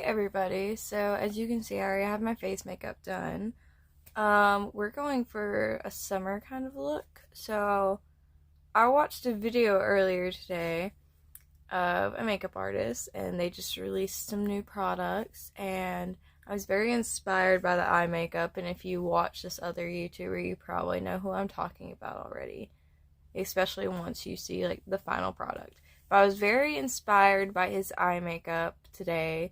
everybody. So as you can see, I already have my face makeup done. We're going for a summer kind of look. So I watched a video earlier today of a makeup artist, and they just released some new products, and I was very inspired by the eye makeup. And if you watch this other YouTuber, you probably know who I'm talking about already, especially once you see like the final product. But I was very inspired by his eye makeup today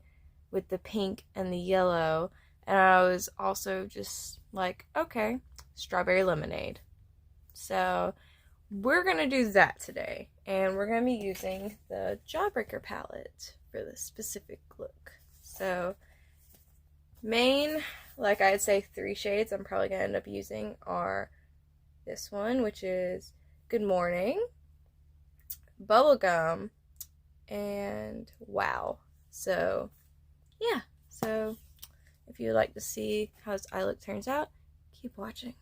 with the pink and the yellow, and I was also just like, okay, strawberry lemonade. So we're gonna do that today, and we're gonna be using the Jawbreaker palette for this specific look. So main, like I'd say 3 shades I'm probably gonna end up using are this one, which is Good Morning, Bubblegum, and Wow. So yeah, so if you'd like to see how this eye look turns out, keep watching.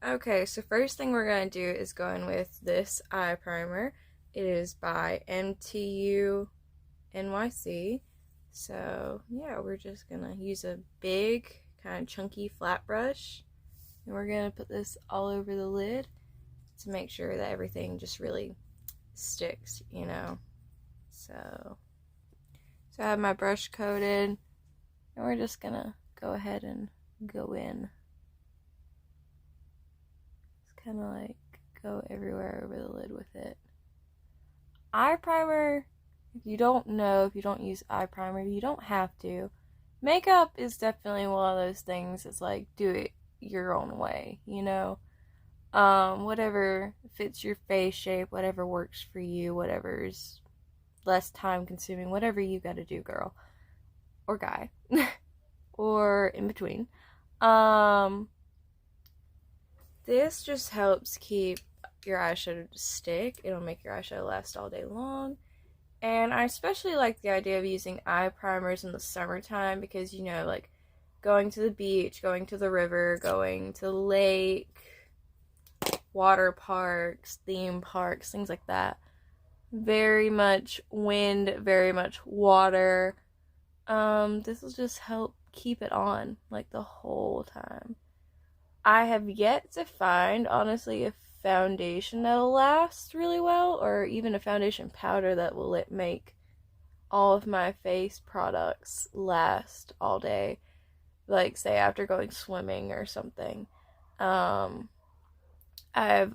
Okay, so first thing we're going to do is go in with this eye primer. It is by MTU NYC. So yeah, we're just going to use a big kind of chunky flat brush, and we're going to put this all over the lid to make sure that everything just really sticks, you know. So I have my brush coated, and we're just going to go ahead and go in. Kind of like go everywhere over the lid with it. Eye primer, if you don't know, if you don't use eye primer, you don't have to. Makeup is definitely one of those things that's like, do it your own way, you know? Whatever fits your face shape, whatever works for you, whatever's less time consuming, whatever you gotta do, girl. Or guy. Or in between. This just helps keep your eyeshadow to stick. It'll make your eyeshadow last all day long. And I especially like the idea of using eye primers in the summertime because, you know, like going to the beach, going to the river, going to the lake, water parks, theme parks, things like that. Very much wind, very much water. This will just help keep it on like the whole time. I have yet to find, honestly, a foundation that'll last really well, or even a foundation powder that will make all of my face products last all day, like say after going swimming or something. I've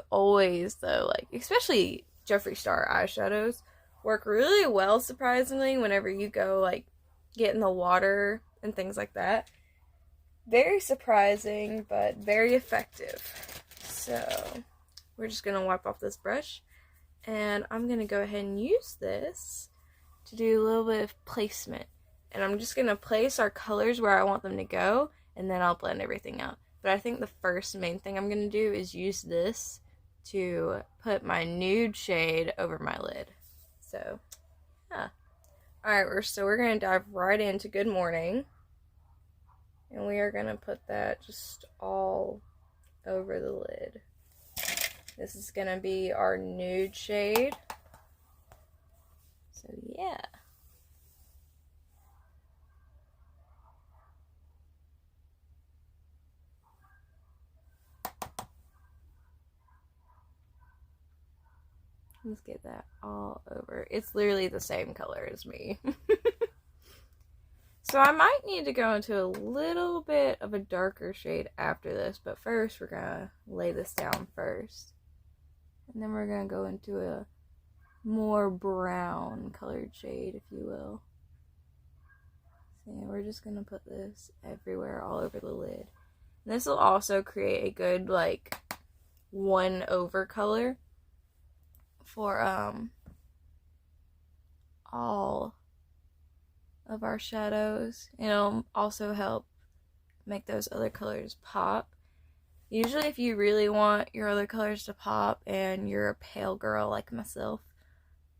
always, though, like, especially Jeffree Star eyeshadows work really well, surprisingly, whenever you go, like, get in the water and things like that. Very surprising, but very effective. So we're just going to wipe off this brush, and I'm going to go ahead and use this to do a little bit of placement. And I'm just going to place our colors where I want them to go, and then I'll blend everything out. But I think the first main thing I'm going to do is use this to put my nude shade over my lid. So, yeah. Alright, so we're going to dive right into Good Morning. And we are going to put that just all over the lid. This is going to be our nude shade. So yeah. Let's get that all over. It's literally the same color as me. So I might need to go into a little bit of a darker shade after this, but first we're going to lay this down first. And then we're going to go into a more brown colored shade, if you will. So yeah, we're just going to put this everywhere, all over the lid. And this will also create a good, like, 1-over color for all of our shadows. It'll also help make those other colors pop. Usually if you really want your other colors to pop and you're a pale girl like myself,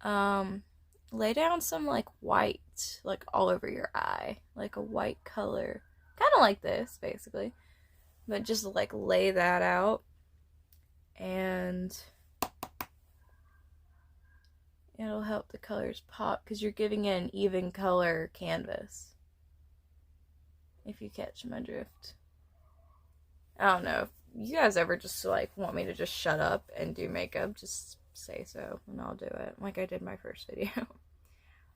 lay down some like white, like all over your eye, like a white color, kind of like this basically, but just like lay that out, and it'll help the colors pop because you're giving it an even color canvas. If you catch my drift. I don't know. If you guys ever just like want me to just shut up and do makeup, just say so and I'll do it like I did my first video.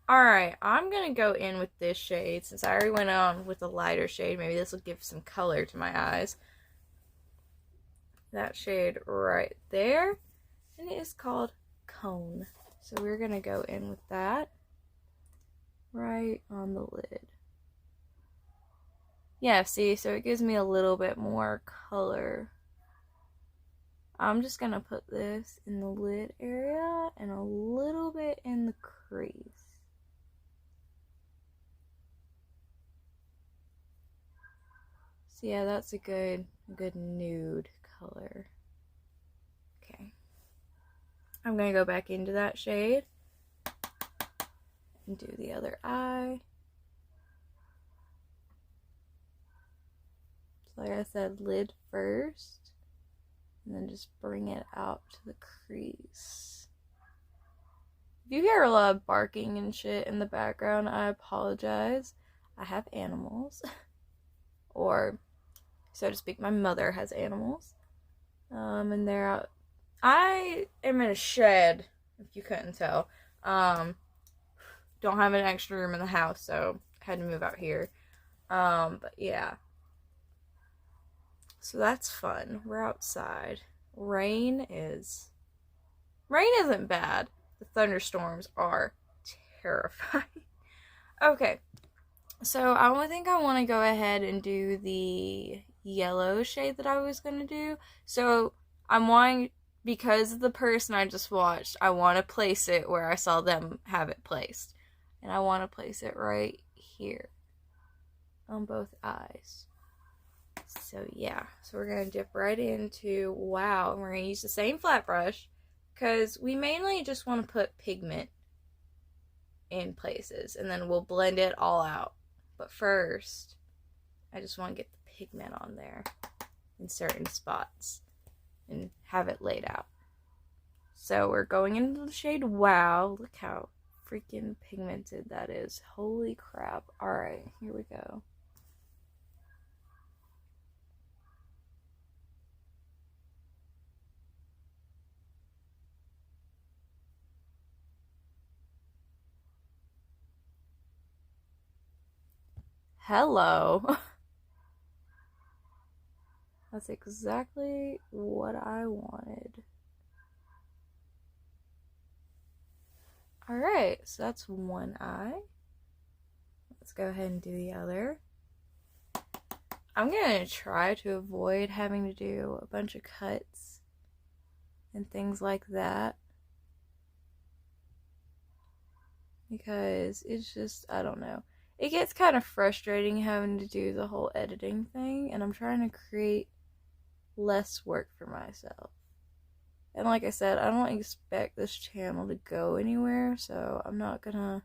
Alright, I'm gonna go in with this shade since I already went on with a lighter shade. Maybe this will give some color to my eyes. That shade right there. And it is called Cone. So we're gonna go in with that right on the lid. Yeah, see, so it gives me a little bit more color. I'm just gonna put this in the lid area and a little bit in the crease. So yeah, that's a good nude color. Okay. I'm gonna go back into that shade and do the other eye. So like I said, lid first, and then just bring it out to the crease. If you hear a lot of barking and shit in the background, I apologize. I have animals. Or, so to speak, my mother has animals. And they're out. I am in a shed, if you couldn't tell. Don't have an extra room in the house, so I had to move out here. But yeah. So that's fun. We're outside. Rain isn't bad. The thunderstorms are terrifying. Okay. So I think I want to go ahead and do the yellow shade that I was going to do. So I'm wanting, because of the person I just watched, I want to place it where I saw them have it placed. And I want to place it right here on both eyes. So yeah, so we're going to dip right into wow, and we're going to use the same flat brush because we mainly just want to put pigment in places and then we'll blend it all out. But first, I just want to get the pigment on there in certain spots and have it laid out. So we're going into the shade wow. Look how freaking pigmented that is. Holy crap. Alright, here we go. Hello. That's exactly what I wanted. Alright, so that's one eye. Let's go ahead and do the other. I'm going to try to avoid having to do a bunch of cuts and things like that. Because it's just, I don't know. It gets kind of frustrating having to do the whole editing thing, and I'm trying to create less work for myself. And like I said, I don't expect this channel to go anywhere, so I'm not gonna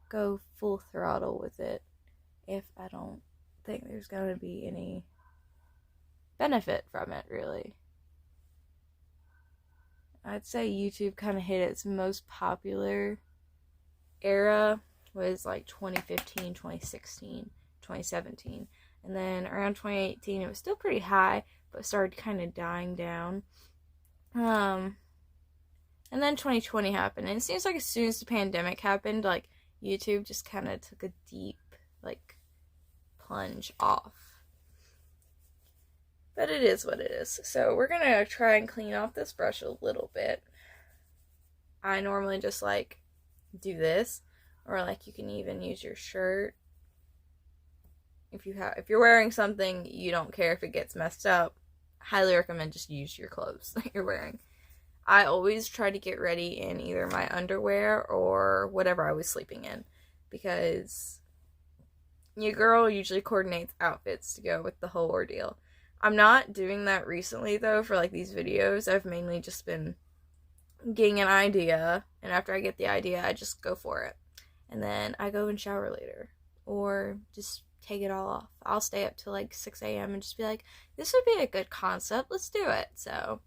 go full throttle with it if I don't think there's gonna be any benefit from it, really. I'd say YouTube kind of hit its most popular era was like 2015, 2016, 2017. And then around 2018, it was still pretty high, but started kind of dying down. And then 2020 happened, and it seems like as soon as the pandemic happened, like, YouTube just kind of took a deep, like, plunge off. But it is what it is. So we're gonna try and clean off this brush a little bit. I normally just, like, do this, or, like, you can even use your shirt. If you're wearing something, you don't care if it gets messed up, highly recommend just use your clothes that you're wearing. I always try to get ready in either my underwear or whatever I was sleeping in, because your girl usually coordinates outfits to go with the whole ordeal. I'm not doing that recently, though, for, like, these videos. I've mainly just been getting an idea, and after I get the idea, I just go for it. And then I go and shower later, or just take it all off. I'll stay up till like 6 a.m. and just be like, this would be a good concept, let's do it. So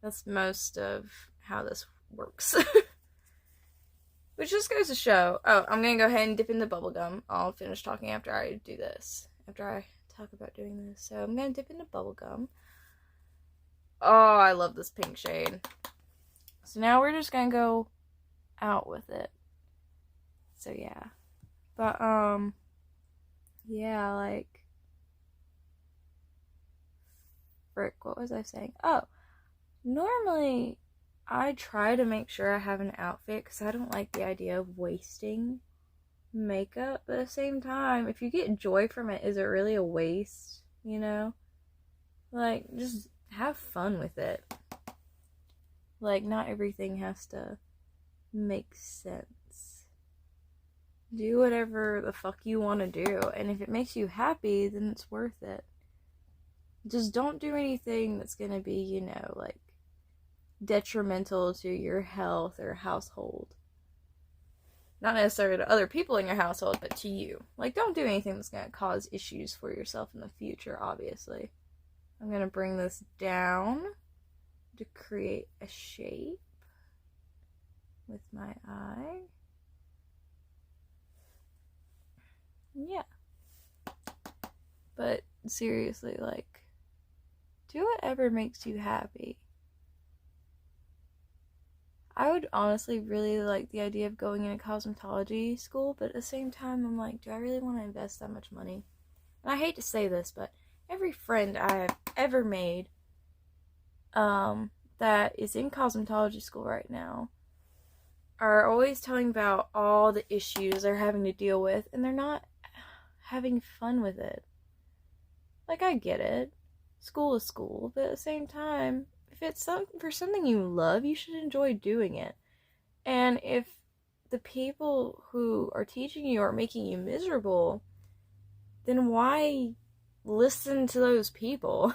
that's most of how this works. Which just goes to show. Oh, I'm gonna go ahead and dip in the bubble gum. I'll finish talking after I do this. After I talk about doing this. So I'm gonna dip into bubble gum. Oh, I love this pink shade. So now we're just gonna go out with it. So yeah. But yeah, like, frick, what was I saying? Oh, normally I try to make sure I have an outfit because I don't like the idea of wasting makeup. But at the same time, if you get joy from it, is it really a waste? You know? Like, just have fun with it. Like, not everything has to make sense. Do whatever the fuck you want to do, and if it makes you happy, then it's worth it. Just don't do anything that's gonna be, you know, like, detrimental to your health or household. Not necessarily to other people in your household, but to you. Like, don't do anything that's gonna cause issues for yourself in the future, obviously. I'm gonna bring this down to create a shape with my eye. Yeah. But seriously, like, do whatever makes you happy. I would honestly really like the idea of going into cosmetology school, but at the same time, I'm like, do I really want to invest that much money? And I hate to say this, but every friend I have ever made that is in cosmetology school right now are always telling about all the issues they're having to deal with, and they're not having fun with it. Like, I get it. School is school, but at the same time, if it's for something you love, you should enjoy doing it. And if the people who are teaching you are making you miserable, then why listen to those people?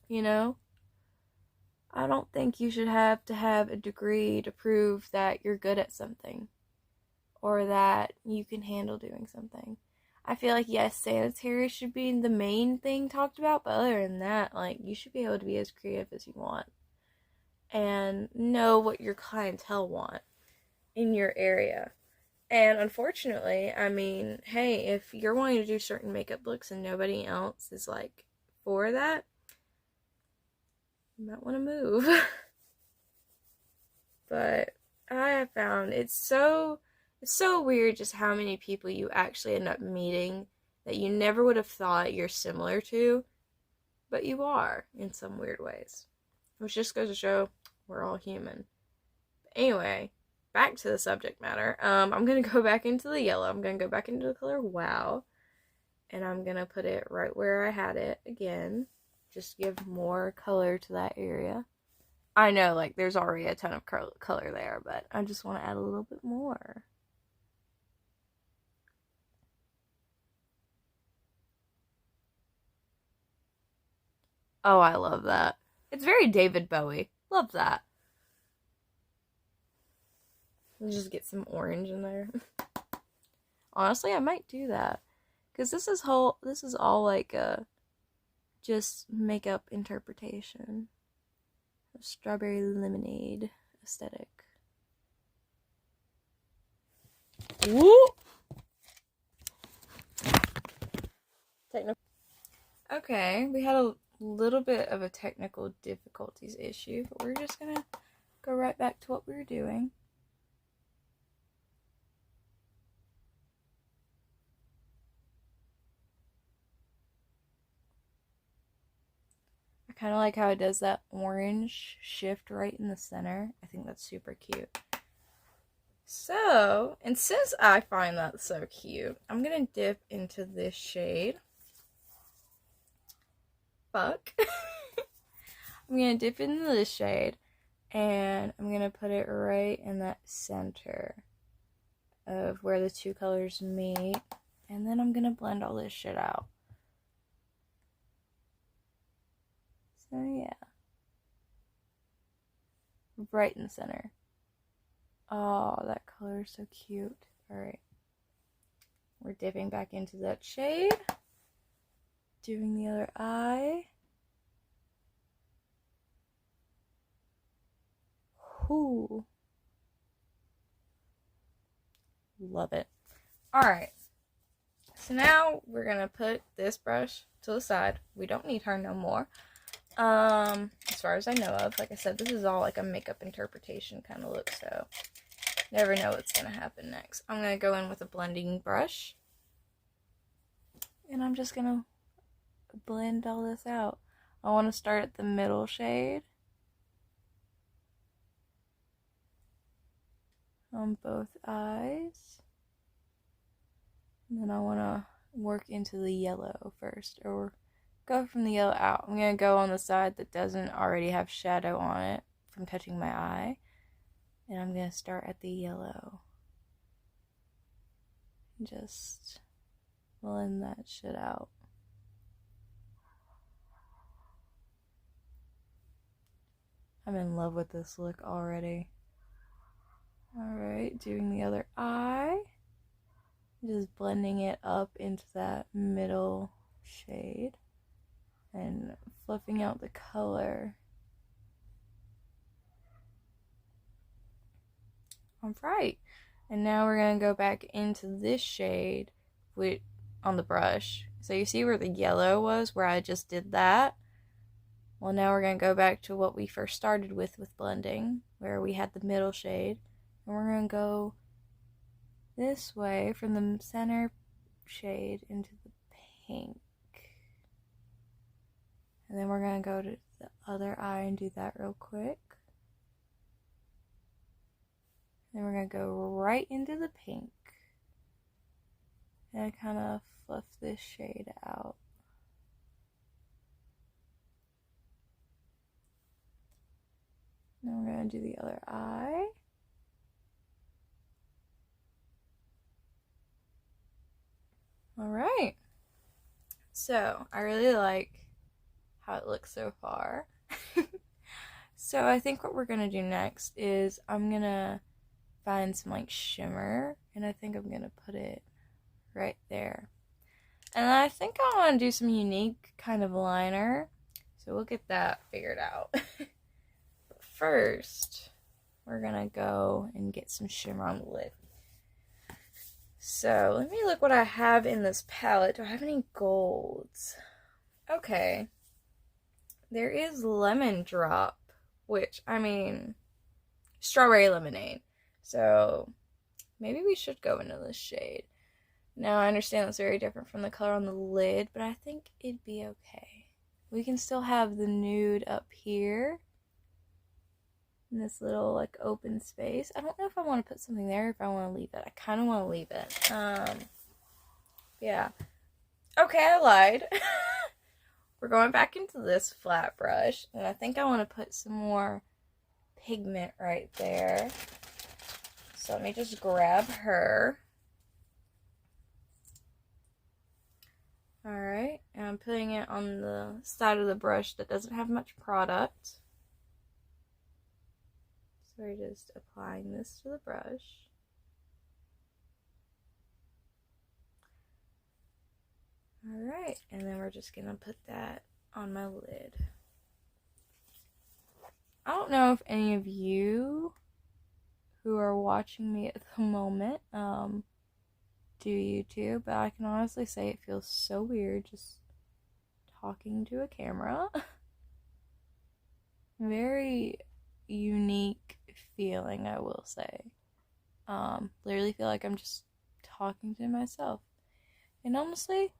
You know? I don't think you should have to have a degree to prove that you're good at something or that you can handle doing something. I feel like, yes, sanitary should be the main thing talked about, but other than that, like, you should be able to be as creative as you want and know what your clientele want in your area. And unfortunately, I mean, hey, if you're wanting to do certain makeup looks and nobody else is, like, for that, you might want to move. But I have found it's so weird just how many people you actually end up meeting that you never would have thought you're similar to, but you are in some weird ways. Which just goes to show we're all human. But anyway, back to the subject matter. I'm gonna go back into the yellow. I'm gonna go back into the color Wow. And I'm gonna put it right where I had it again. Just give more color to that area. I know, like, there's already a ton of color there, but I just want to add a little bit more. Oh, I love that. It's very David Bowie. Love that. Let's just get some orange in there. Honestly, I might do that. Because this is all like a just makeup interpretation. A strawberry lemonade aesthetic. Woo! Okay, we had a little bit of a technical difficulties issue, but we're just gonna go right back to what we were doing. I kind of like how it does that orange shift right in the center. I think that's super cute. So, and since I find that so cute, I'm gonna dip into this shade. Fuck. I'm gonna dip into this shade, and I'm gonna put it right in that center of where the two colors meet, and then I'm gonna blend all this shit out. So yeah, right in the center. Oh, that color is so cute. Alright, we're dipping back into that shade, doing the other eye. Ooh. Love it. Alright, so now we're gonna put this brush to the side. We don't need her no more. As far as I know of, like I said, this is all like a makeup interpretation kind of look, so never know what's gonna happen next. I'm gonna go in with a blending brush, and I'm just gonna blend all this out. I want to start at the middle shade on both eyes, and then I want to work into the yellow first, or go from the yellow out. I'm going to go on the side that doesn't already have shadow on it from touching my eye, and I'm going to start at the yellow. Just blend that shit out. I'm in love with this look already. Alright, doing the other eye. Just blending it up into that middle shade and fluffing out the color. Alright, and now we're going to go back into this shade on the brush. So you see where the yellow was, where I just did that? Well, now we're going to go back to what we first started with blending, where we had the middle shade. And we're going to go this way from the center shade into the pink. And then we're going to go to the other eye and do that real quick. Then we're going to go right into the pink. And kind of fluff this shade out. Then we're going to do the other eye. Alright, so I really like how it looks so far. So I think what we're going to do next is I'm going to find some like shimmer, and I think I'm going to put it right there. And I think I want to do some unique kind of liner, so we'll get that figured out. But first, we're going to go and get some shimmer on the lid. So, let me look what I have in this palette. Do I have any golds? Okay. There is Lemon Drop, which, I mean, strawberry lemonade. So, maybe we should go into this shade. Now, I understand that's very different from the color on the lid, but I think it'd be okay. We can still have the nude up here. In this little like open space. I don't know if I want to put something there or if I want to leave it. I kind of want to leave it. Yeah. Okay, I lied. We're going back into this flat brush, and I think I want to put some more pigment right there. So let me just grab her. Alright, and I'm putting it on the side of the brush that doesn't have much product. So we're just applying this to the brush. Alright, and then we're just going to put that on my lid. I don't know if any of you who are watching me at the moment do YouTube, but I can honestly say it feels so weird just talking to a camera. Very unique feeling, I will say. Literally feel like I'm just talking to myself. And honestly,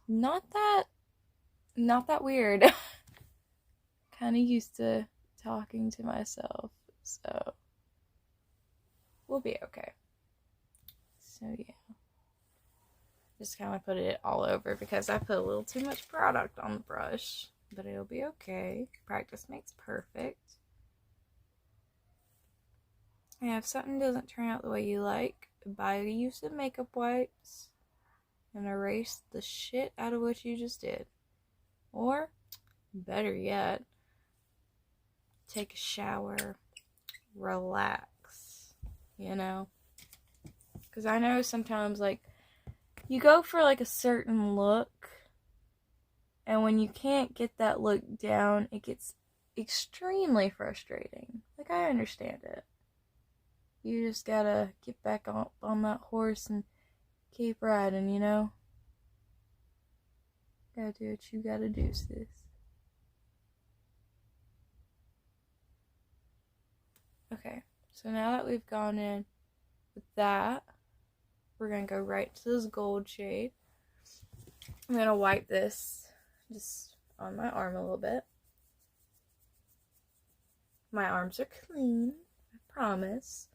not that weird. Kind of used to talking to myself, so we'll be okay. So yeah, just kind of put it all over because I put a little too much product on the brush, but it'll be okay. Practice makes perfect. And if something doesn't turn out the way you like, buy you some makeup wipes and erase the shit out of what you just did. Or, better yet, take a shower, relax, you know? Because I know sometimes, like, you go for, like, a certain look, and when you can't get that look down, it gets extremely frustrating. Like, I understand it. You just gotta get back on that horse and keep riding, you know? Gotta do what you gotta do, sis. Okay, so now that we've gone in with that, we're gonna go right to this gold shade. I'm gonna wipe this just on my arm a little bit. My arms are clean, I promise.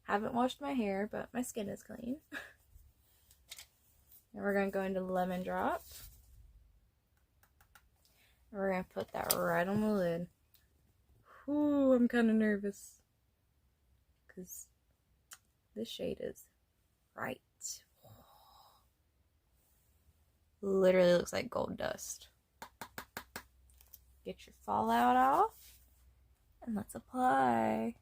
Haven't washed my hair, but my skin is clean. And we're gonna go into lemon drop. And we're gonna put that right on the lid. Ooh, I'm kind of nervous. Because this shade is right. Literally looks like gold dust. Get your fallout off. And let's apply.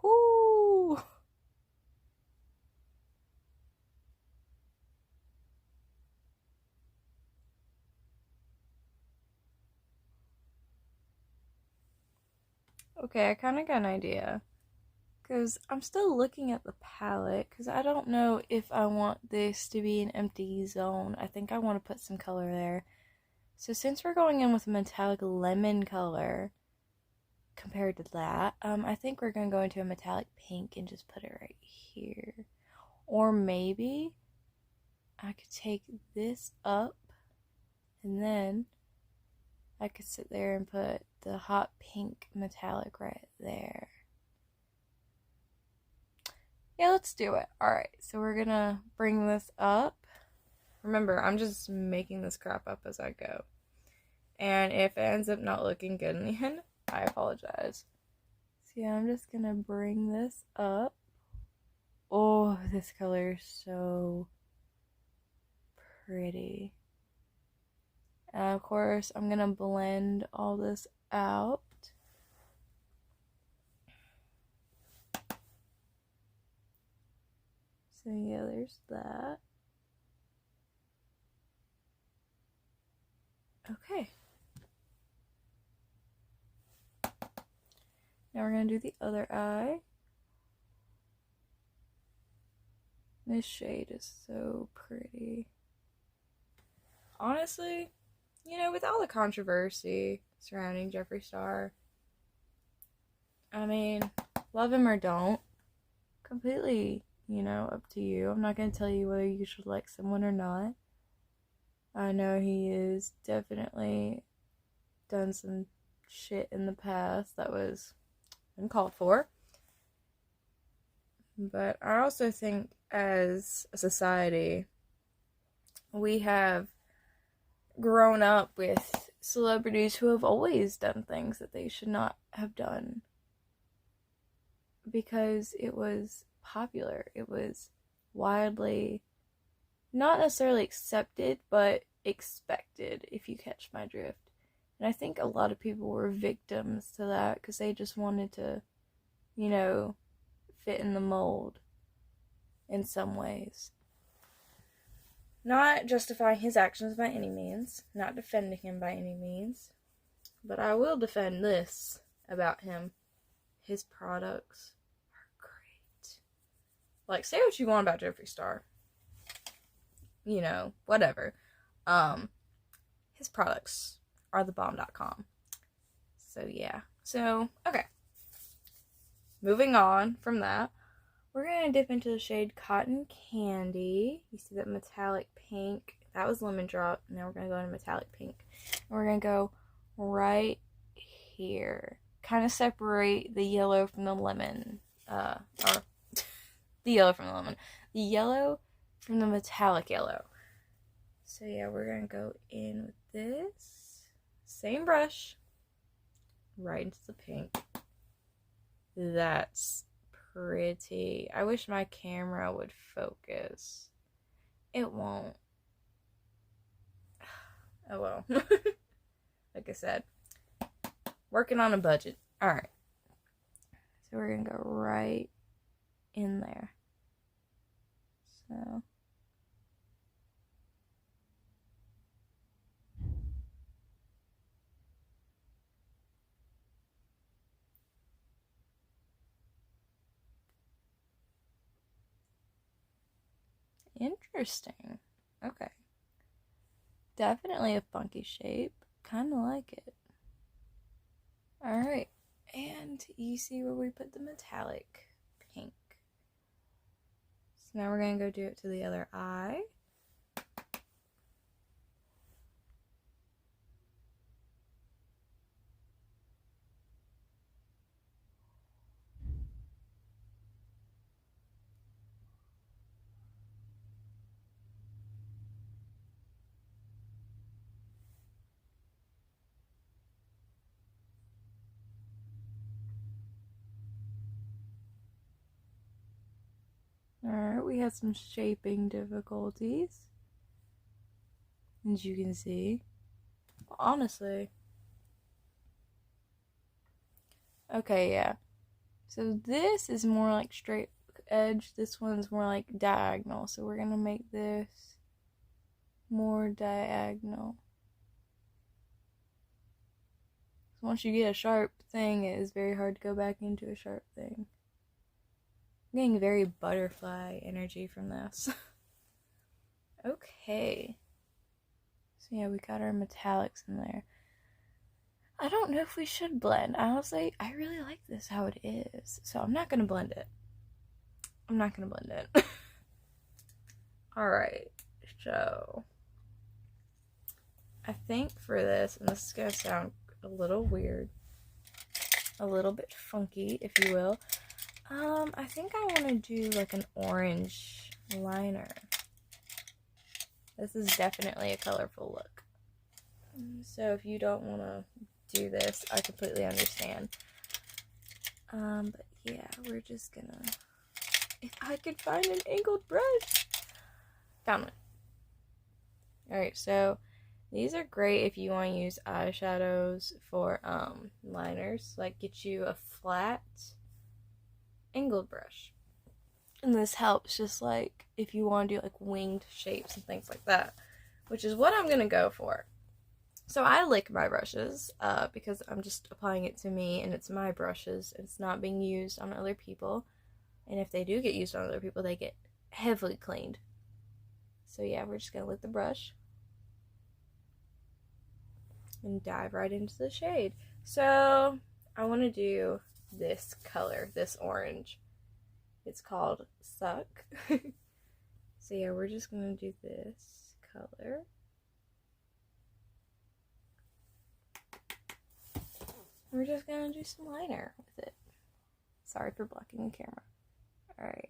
Whoo! Okay, I kind of got an idea. Because I'm still looking at the palette. Because I don't know if I want this to be an empty zone. I think I want to put some color there. So since we're going in with a metallic lemon color compared to that, I think we're going to go into a metallic pink and just put it right here. Or maybe I could take this up and then I could sit there and put the hot pink metallic right there. Yeah, let's do it. Alright, so we're gonna bring this up. Remember, I'm just making this crap up as I go. And if it ends up not looking good in the end, I apologize. So yeah, I'm just gonna bring this up. Oh, this color is so pretty. And of course, I'm gonna blend all this out. So yeah, there's that. Okay. Now we're going to do the other eye. This shade is so pretty. Honestly, you know, with all the controversy surrounding Jeffree Star, I mean, love him or don't, completely, you know, up to you. I'm not going to tell you whether you should like someone or not. I know he has definitely done some shit in the past that was uncalled for. But I also think as a society, we have grown up with celebrities who have always done things that they should not have done. Because it was popular. It was widely, not necessarily accepted, but expected, if you catch my drift. And I think a lot of people were victims to that because they just wanted to, you know, fit in the mold in some ways. Not justifying his actions by any means, not defending him by any means, but I will defend this about him. His products are great. Like, say what you want about Jeffree Star. You know, whatever. His products are thebomb.com. So, yeah. So, okay. Moving on from that, we're going to dip into the shade Cotton Candy. You see that metallic pink? That was Lemon Drop. Now we're going to go into metallic pink. And we're going to go right here. Kind of separate the yellow from the lemon. Or the yellow from the lemon. The yellow from the metallic yellow. So yeah, we're going to go in with this. Same brush. Right into the pink. That's pretty. I wish my camera would focus. It won't. Oh well. Like I said, working on a budget. Alright. So we're going to go right in there. So. Interesting. Okay. Definitely a funky shape. Kind of like it. Alright. And you see where we put the metallic pink. So now we're going to go do it to the other eye. Alright, we had some shaping difficulties, as you can see. Honestly. Okay, yeah. So this is more like straight edge. This one's more like diagonal. So we're going to make this more diagonal. Once you get a sharp thing, it is very hard to go back into a sharp thing. I'm getting very butterfly energy from this. Okay. So yeah, we got our metallics in there. I don't know if we should blend. Honestly, I really like this how it is. So I'm not going to blend it. Alright, so I think for this, and this is going to sound a little weird, a little bit funky, if you will, I think I want to do like an orange liner. This is definitely a colorful look. So if you don't want to do this, I completely understand. But yeah, we're just gonna, if I could find an angled brush. Found one. Alright, so these are great if you want to use eyeshadows for liners. Like, get you a flat angled brush. And this helps just like if you want to do like winged shapes and things like that, which is what I'm gonna go for. So I lick my brushes because I'm just applying it to me, and it's my brushes. It's not being used on other people, and if they do get used on other people, they get heavily cleaned. So yeah, we're just gonna lick the brush and dive right into the shade. So I want to do this color, this orange. It's called Suck. So yeah, we're just gonna do this color. We're just gonna do some liner with it. Sorry for blocking the camera. Alright.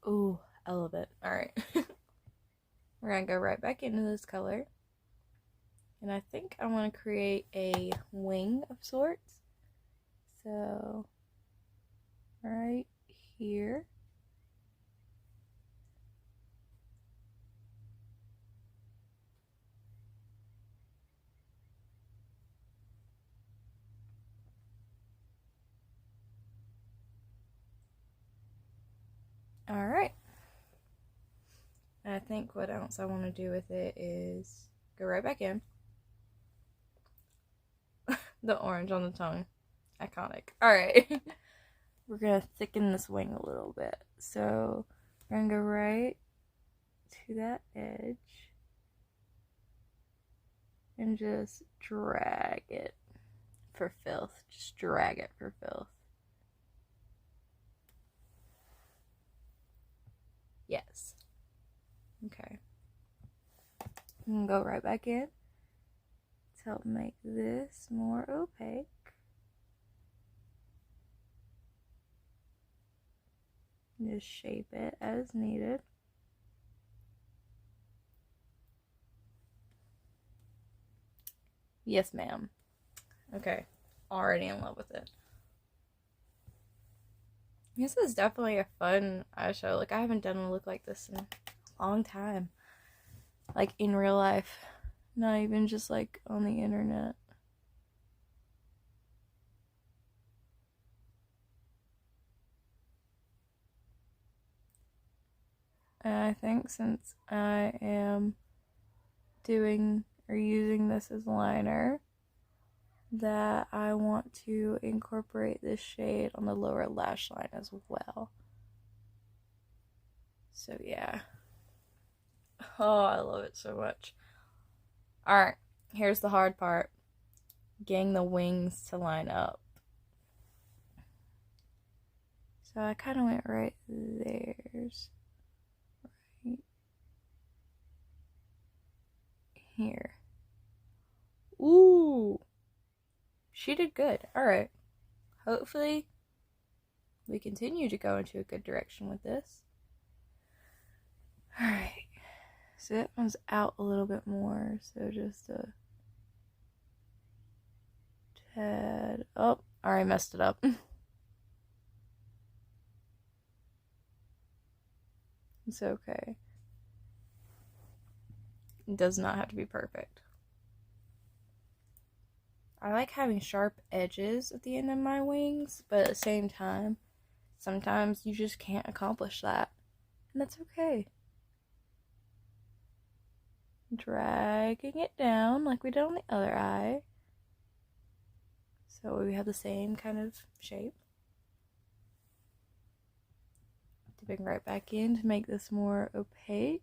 Ooh, I love it. Alright. We're gonna go right back into this color. And I think I want to create a wing of sorts. So, right here. Alright. I think what else I want to do with it is go right back in. The orange on the tongue. Iconic. Alright. We're going to thicken this wing a little bit. So we're going to go right to that edge and just drag it for filth. Just drag it for filth. Yes. Okay. I'm going to go right back in to help make this more opaque. Just shape it as needed. Yes, ma'am. Okay. Already in love with it. This is definitely a fun eyeshadow. Like, I haven't done a look like this in a long time. Like, in real life. Not even just, like, on the internet. And I think since I am doing or using this as liner, that I want to incorporate this shade on the lower lash line as well. So yeah. Oh, I love it so much. Alright, here's the hard part. Getting the wings to line up. So I kind of went right there. Right here. Ooh! She did good. Alright. Hopefully, we continue to go into a good direction with this. Alright. So that one's out a little bit more. So just a tad. Oh, I already messed it up. It's okay. It does not have to be perfect. I like having sharp edges at the end of my wings, but at the same time, sometimes you just can't accomplish that. And that's okay. Dragging it down like we did on the other eye. So we have the same kind of shape. Dipping right back in to make this more opaque.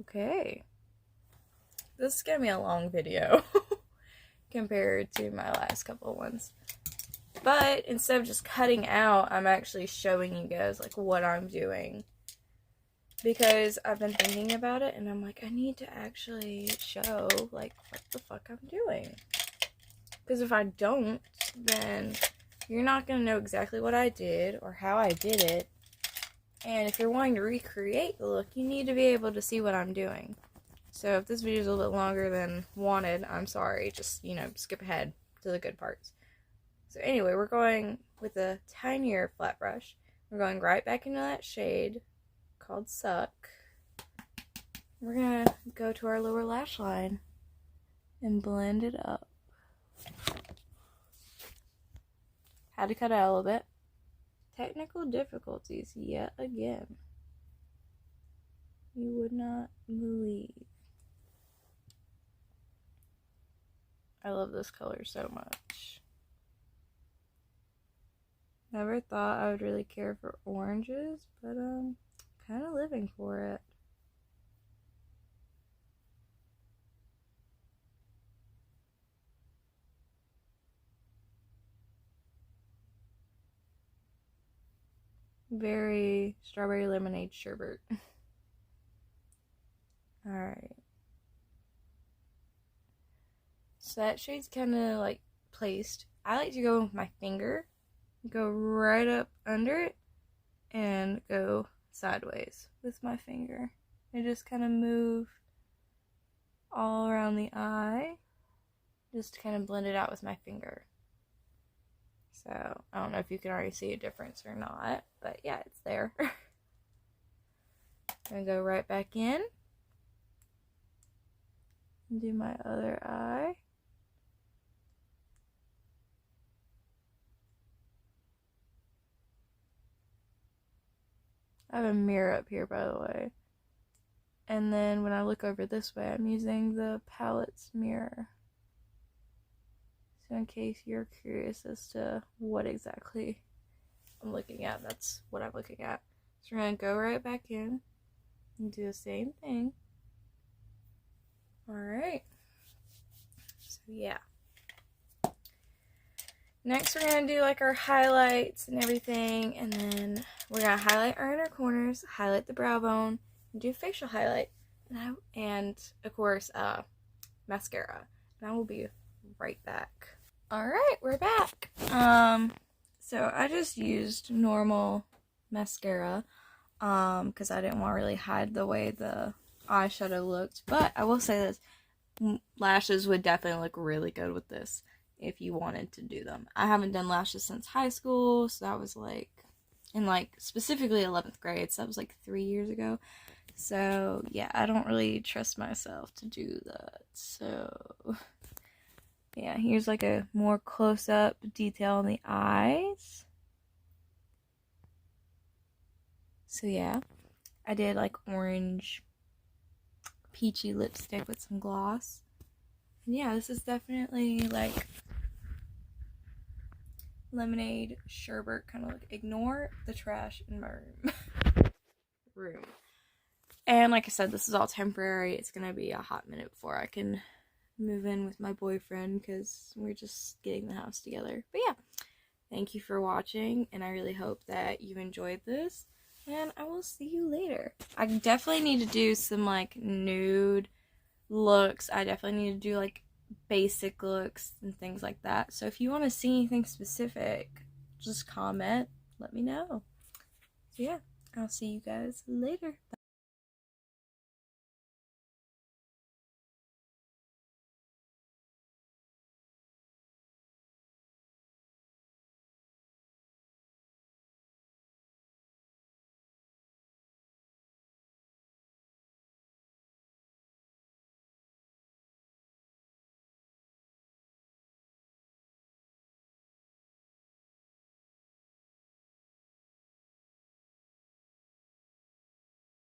Okay. This is gonna be a long video compared to my last couple ones. But instead of just cutting out, I'm actually showing you guys like what I'm doing. Because I've been thinking about it and I'm like, I need to actually show like what the fuck I'm doing. Because if I don't, then you're not going to know exactly what I did or how I did it. And if you're wanting to recreate the look, you need to be able to see what I'm doing. So if this video is a little bit longer than wanted, I'm sorry. Just, skip ahead to the good parts. So anyway, we're going with a tinier flat brush. We're going right back into that shade called Suck. We're going to go to our lower lash line and blend it up. Had to cut out a little bit. Technical difficulties yet again. You would not believe. I love this color so much. Never thought I would really care for oranges, but kind of living for it. Very strawberry lemonade sherbet. Alright. So that shade's kind of like placed. I like to go with my finger, go right up under it, and go sideways with my finger. I just kind of move all around the eye, just to kind of blend it out with my finger. So, I don't know if you can already see a difference or not, but yeah, it's there. I'm gonna go right back in and do my other eye. I have a mirror up here, by the way. And then when I look over this way, I'm using the palette's mirror. So in case you're curious as to what exactly I'm looking at, that's what I'm looking at. So we're going to go right back in and do the same thing. Alright. So yeah. Next we're going to do like our highlights and everything, and then we're going to highlight our inner corners, highlight the brow bone, and do facial highlight, and of course mascara. And I will be right back. Alright, we're back. So I just used normal mascara because I didn't want to really hide the way the eyeshadow looked, but I will say this, lashes would definitely look really good with this if you wanted to do them. I haven't done lashes since high school, so that was like in specifically 11th grade, so that was like 3 years ago. So yeah, I don't really trust myself to do that. So yeah, here's like a more close-up detail on the eyes. So yeah, I did like orange peachy lipstick with some gloss. And yeah, this is definitely like lemonade sherbet, kind of like ignore the trash in my room. And like I said, this is all temporary. It's gonna be a hot minute before I can move in with my boyfriend because we're just getting the house together. But yeah, thank you for watching, and I really hope that you enjoyed this, and I will see you later. I definitely need to do some like nude looks. I definitely need to do like basic looks and things like that. So if you want to see anything specific, just comment, let me know. So yeah, I'll see you guys later. Bye.